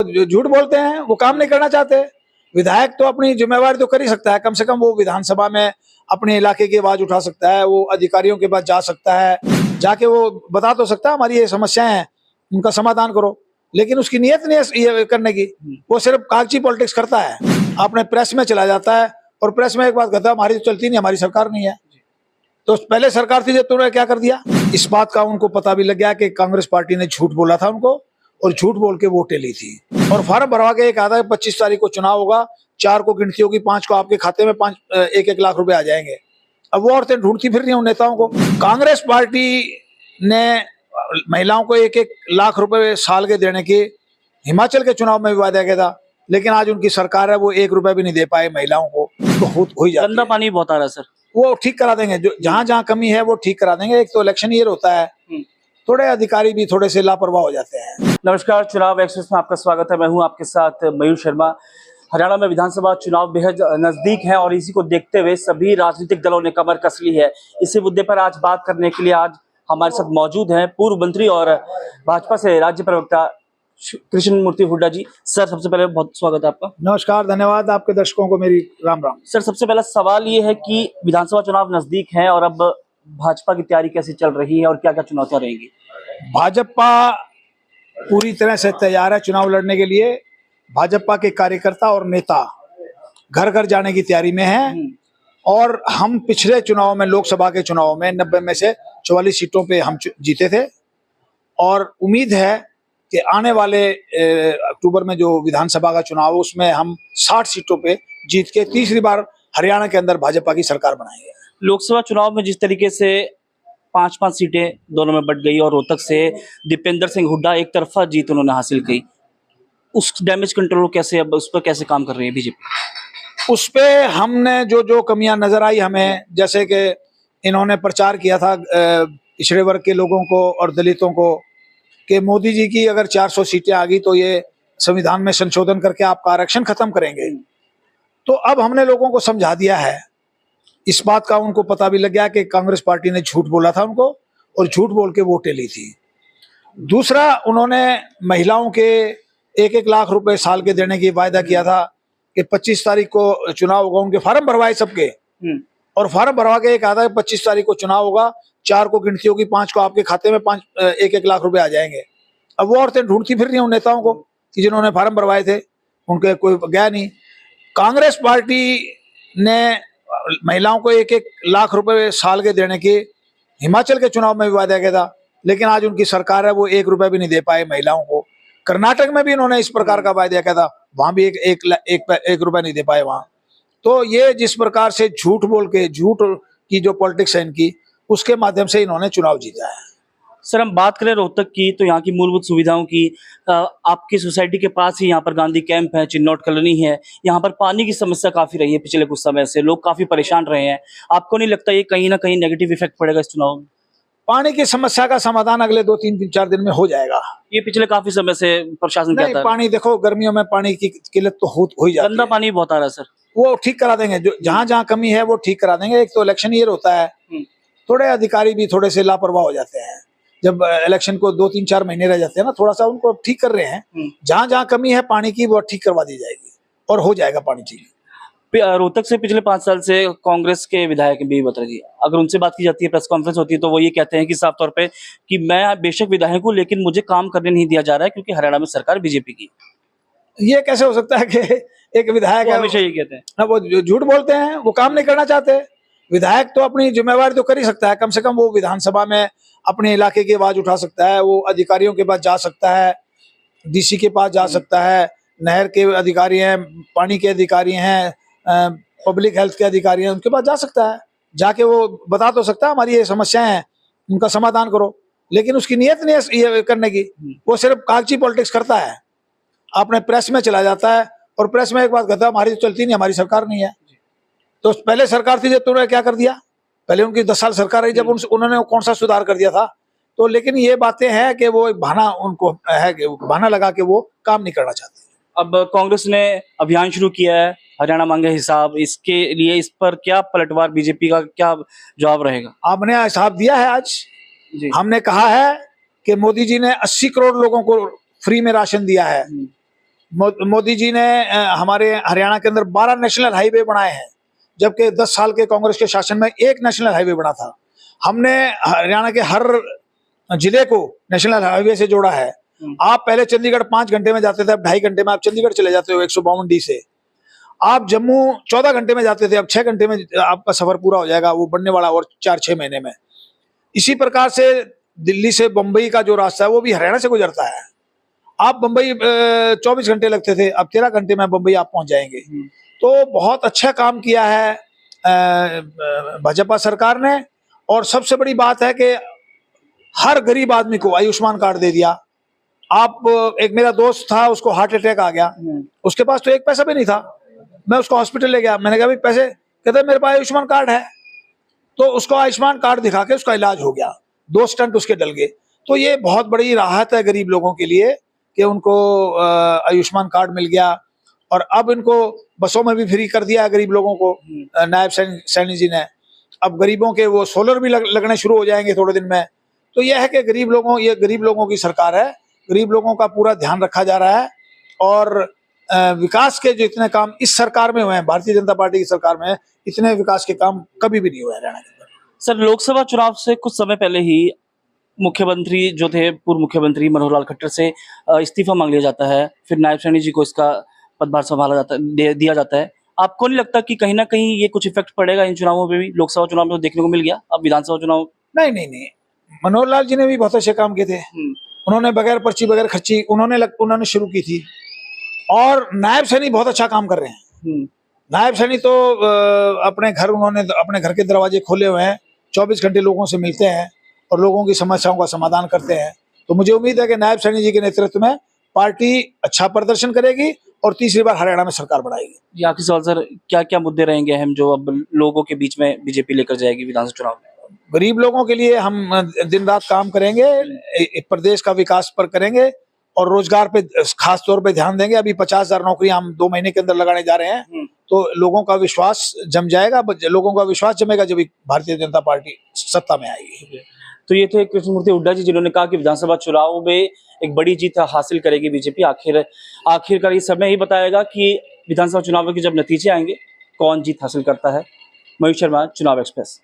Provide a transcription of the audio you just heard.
जो झूठ बोलते हैं वो काम नहीं करना चाहते। विधायक तो अपनी जिम्मेवारी तो कर ही सकता है, कम से कम वो विधानसभा में अपने इलाके की आवाज उठा सकता है, वो अधिकारियों के पास जा सकता है, जाके वो बता तो सकता है हमारी ये समस्याएं हैं, उनका समाधान करो। लेकिन उसकी नियत नहीं है ये करने की, वो सिर्फ कागजी पॉलिटिक्स करता है, अपने प्रेस में चला जाता है और प्रेस में एक बात कहता है हमारी तो चलती नहीं, हमारी सरकार नहीं है। तो पहले सरकार थी जब तुमने क्या कर दिया। इस बात का उनको पता भी लग गया कि कांग्रेस पार्टी ने झूठ बोला था उनको और झूठ बोल के वोटें ली थी। और फॉर्म भरवा के एक आता है 25 तारीख को चुनाव होगा, 4 को गिनती होगी, 5 को आपके खाते में 1-1 लाख रुपए आ जाएंगे। अब वो औरतें ढूंढती फिर रही हैं उन नेताओं को। कांग्रेस पार्टी ने महिलाओं को 1-1 लाख रुपए साल के देने की हिमाचल के चुनाव में भी वादा किया था, लेकिन आज उनकी सरकार है वो 1 रुपए भी नहीं दे पाए महिलाओं को। तो हो ही जाता है। गंदा पानी बहुत आ रहा है सर, वो ठीक करा देंगे, जो जहां जहां कमी है वो ठीक करा देंगे। एक तो इलेक्शन ईयर होता है, थोड़े अधिकारी भी थोड़े से लापरवाह हो जाते हैं। नमस्कार, चुनाव एक्सप्रेस में आपका स्वागत है। मैं हूं आपके साथ मयूर शर्मा। हरियाणा में विधानसभा चुनाव बेहद नजदीक है और इसी को देखते हुए सभी राजनीतिक दलों ने कमर कस ली है। इसी मुद्दे पर आज बात करने के लिए आज हमारे साथ मौजूद हैं पूर्व मंत्री और भाजपा से राज्य प्रवक्ता कृष्ण मूर्ति हुड्डा जी। सर, सबसे पहले बहुत स्वागत है आपका। नमस्कार, धन्यवाद। आपके दर्शकों को मेरी राम राम। सर, सबसे पहला सवाल ये है कि विधानसभा चुनाव नजदीक है और अब भाजपा की तैयारी कैसी चल रही है और क्या क्या चुनौतियां रहेंगी? भाजपा पूरी तरह से तैयार है चुनाव लड़ने के लिए। भाजपा के कार्यकर्ता और नेता घर घर जाने की तैयारी में हैं और हम पिछले चुनाव में, लोकसभा के चुनाव में 90 में से 44 सीटों पे हम जीते थे और उम्मीद है कि आने वाले अक्टूबर में जो विधानसभा का चुनाव है उसमें हम 60 सीटों पे जीत के तीसरी बार हरियाणा के अंदर भाजपा की सरकार बनाएंगे। लोकसभा चुनाव में जिस तरीके से 5-5 सीटें दोनों में बट गई और रोहतक से दीपेंद्र सिंह हुड्डा एक तरफा जीत उन्होंने हासिल की, उस डैमेज कंट्रोल कैसे, अब उस पर कैसे काम कर रही है बीजेपी? उस पे हमने जो कमियां नजर आई हमें, जैसे कि इन्होंने प्रचार किया था पिछड़े वर्ग के लोगों को और दलितों को कि मोदी जी की अगर 400 सीटें आ गई तो ये संविधान में संशोधन करके आपका आरक्षण खत्म करेंगे। तो अब हमने लोगों को समझा दिया है। इस बात का उनको पता भी लग गया कि कांग्रेस पार्टी ने झूठ बोला था उनको और झूठ बोल के वोटें ली थी। दूसरा, उन्होंने महिलाओं के 1-1 लाख रुपए साल के देने की वायदा किया था कि 25 तारीख को चुनाव होगा। उनके फार्म भरवाए सबके और फार्म भरवा के एक आता है 25 तारीख को चुनाव होगा, 4 को गिनती होगी, 5 को आपके खाते में 1-1 लाख रुपए आ जाएंगे। अब वो औरतें ढूंढती फिर रही हैं उन नेताओं को कि जिन्होंने फार्म भरवाए थे, उनके कोई गया नहीं। कांग्रेस पार्टी ने महिलाओं को 1-1 लाख रुपए साल के देने की हिमाचल के चुनाव में भी वादा किया था, लेकिन आज उनकी सरकार है वो 1 रुपए भी नहीं दे पाए महिलाओं को। कर्नाटक में भी इन्होंने इस प्रकार का वादा किया था, वहां भी एक रुपए नहीं दे पाए वहां। तो ये जिस प्रकार से झूठ बोल के, झूठ की जो पॉलिटिक्स है इनकी, उसके माध्यम से इन्होंने चुनाव जीता है। सर, हम बात करें रोहतक की तो यहाँ की मूलभूत सुविधाओं की, आपकी सोसाइटी के पास ही यहाँ पर गांधी कैंप है, चिन्नौट कॉलोनी है, यहाँ पर पानी की समस्या काफी रही है पिछले कुछ समय से, लोग काफी परेशान रहे हैं। आपको नहीं लगता ये कहीं ना कहीं नेगेटिव इफेक्ट पड़ेगा इस चुनाव में? पानी की समस्या का समाधान अगले 2-3-4 दिन में हो जाएगा। ये पिछले काफी समय से प्रशासन कहता है। पानी देखो, गर्मियों में पानी की किल्लत तो हो ही जाती है। गंदा पानी बहुत आ रहा है सर, वो ठीक करा देंगे, जो जहां जहां कमी है वो ठीक करा देंगे। एक तो इलेक्शन ईयर होता है, थोड़े अधिकारी भी थोड़े से लापरवाह हो जाते हैं। जब इलेक्शन को 2-3-4 महीने रह जाते हैं ना, थोड़ा सा उनको ठीक कर रहे हैं। जहां जहां कमी है पानी की वो ठीक करवा दी जाएगी और हो जाएगा पानी ठीक। रोहतक से पिछले 5 साल से कांग्रेस के विधायक भी बता रही है, अगर उनसे बात की जाती है, प्रेस कॉन्फ्रेंस होती है, तो वो ये कहते हैं कि साफ तौर पे कि मैं बेशक विधायक हूँ लेकिन मुझे काम करने नहीं दिया जा रहा है क्योंकि हरियाणा में सरकार बीजेपी की। ये कैसे हो सकता है कि एक विधायक है, हमेशा ये कहते हैं ना, वो झूठ बोलते हैं, वो काम नहीं करना चाहते। विधायक तो अपनी जिम्मेवारी तो कर ही सकता है, कम से कम वो विधानसभा में अपने इलाके की आवाज उठा सकता है, वो अधिकारियों के पास जा सकता है, डीसी के पास जा सकता है, नहर के अधिकारी हैं, पानी के अधिकारी हैं, पब्लिक हेल्थ के अधिकारी हैं, उनके पास जा सकता है, जाके वो बता तो सकता है हमारी ये समस्याएं हैं, उनका समाधान करो। लेकिन उसकी नियत नहीं है ये करने की, वो सिर्फ कागजी पॉलिटिक्स करता है, अपने प्रेस में चला जाता है और प्रेस में एक बात कहता है हमारी तो चलती नहीं, हमारी सरकार नहीं है। तो पहले सरकार थी जब तुमने क्या कर दिया, पहले उनकी 10 साल सरकार रही, जब उन्होंने कौन सा सुधार कर दिया था। तो लेकिन ये बातें हैं कि वो एक बहाना उनको है, कि बहाना लगा के वो काम नहीं करना चाहते। अब कांग्रेस ने अभियान शुरू किया है, हरियाणा मांगे हिसाब, इसके लिए इस पर क्या पलटवार, बीजेपी का क्या जवाब रहेगा? आपने हिसाब दिया है आज जी। हमने कहा है कि मोदी जी ने 80 करोड़ लोगों को फ्री में राशन दिया है मोदी जी ने हमारे हरियाणा के अंदर 12 नेशनल हाईवे बनाए हैं, जबकि 10 साल के कांग्रेस के शासन में एक नेशनल हाईवे बना था। हमने हरियाणा के हर जिले को नेशनल हाईवे से जोड़ा है। आप पहले चंडीगढ़ 5 घंटे में जाते थे, अब 2.5 घंटे में आप चंडीगढ़ चले जाते हो 152D से। आप जम्मू 14 घंटे में जाते थे, अब 6 घंटे में आपका सफर पूरा हो जाएगा, वो बनने वाला और 4-6 महीने में। इसी प्रकार से दिल्ली से बम्बई का जो रास्ता है वो भी हरियाणा से गुजरता है। आप बम्बई 24 घंटे लगते थे, अब 13 घंटे में बम्बई आप पहुंच जाएंगे। तो बहुत अच्छा काम किया है भाजपा सरकार ने। और सबसे बड़ी बात है कि हर गरीब आदमी को आयुष्मान कार्ड दे दिया। आप एक मेरा दोस्त था, उसको हार्ट अटैक आ गया, उसके पास तो एक पैसा भी नहीं था। मैं उसको हॉस्पिटल ले गया, मैंने कहा भाई पैसे, कहते मेरे पास आयुष्मान कार्ड है। तो उसको आयुष्मान कार्ड दिखा के उसका इलाज हो गया, 2 स्टंट उसके डल गए। तो ये बहुत बड़ी राहत है गरीब लोगों के लिए कि उनको आयुष्मान कार्ड मिल गया। और अब इनको बसों में भी फ्री कर दिया है गरीब लोगों को, नायब सैनी जी ने। अब गरीबों के वो सोलर भी लगने शुरू हो जाएंगे थोड़े दिन में। तो यह है कि ये गरीब लोगों की सरकार है, गरीब लोगों का पूरा ध्यान रखा जा रहा है। और विकास के जो इतने काम इस सरकार में हुए हैं, भारतीय जनता पार्टी की सरकार में, इतने विकास के काम कभी भी नहीं हुए हरियाणा के अंदर। सर, लोकसभा चुनाव से कुछ समय पहले ही मुख्यमंत्री जो थे, पूर्व मुख्यमंत्री मनोहर लाल खट्टर से इस्तीफा मांग लिया जाता है, फिर नायब सैनी जी को इसका पदभार संभाला जाता है, दिया जाता है। आपको नहीं लगता कि कहीं ना कहीं ये कुछ इफेक्ट पड़ेगा इन चुनावों में भी? लोकसभा चुनाव में तो देखने को मिल गया, अब विधानसभा चुनाव। नहीं, मनोहर लाल जी ने भी बहुत अच्छे काम किए थे। उन्होंने बगैर पर्ची बगैर खर्ची उन्होंने शुरू की थी। और नायब सैनी बहुत अच्छा काम कर रहे हैं। नायब सैनी तो उन्होंने अपने घर के दरवाजे खोले हुए हैं, 24 घंटे लोगों से मिलते हैं और लोगों की समस्याओं का समाधान करते हैं। तो मुझे उम्मीद है कि नायब सैनी जी के नेतृत्व में पार्टी अच्छा प्रदर्शन करेगी और तीसरी बार हरियाणा में सरकार बनाएगी। आखिरी सवाल सर, क्या क्या मुद्दे रहेंगे अहम जो अब लोगों के बीच में बीजेपी लेकर जाएगी विधानसभा चुनाव में? गरीब लोगों के लिए हम दिन रात काम करेंगे, प्रदेश का विकास पर करेंगे और रोजगार पे खास तौर पे ध्यान देंगे। अभी 50,000 नौकरियां हम 2 महीने के अंदर लगाने जा रहे हैं। तो लोगों का विश्वास जम जाएगा, लोगों का विश्वास जमेगा जब भारतीय जनता पार्टी सत्ता में आएगी। तो ये थे कृष्णमूर्ति हुड्डा जी, जिन्होंने कहा कि विधानसभा चुनाव में एक बड़ी जीत हासिल करेगी बीजेपी। आखिरकार ये समय ही बताएगा कि विधानसभा चुनाव के जब नतीजे आएंगे कौन जीत हासिल करता है। मयूर शर्मा, चुनाव एक्सप्रेस।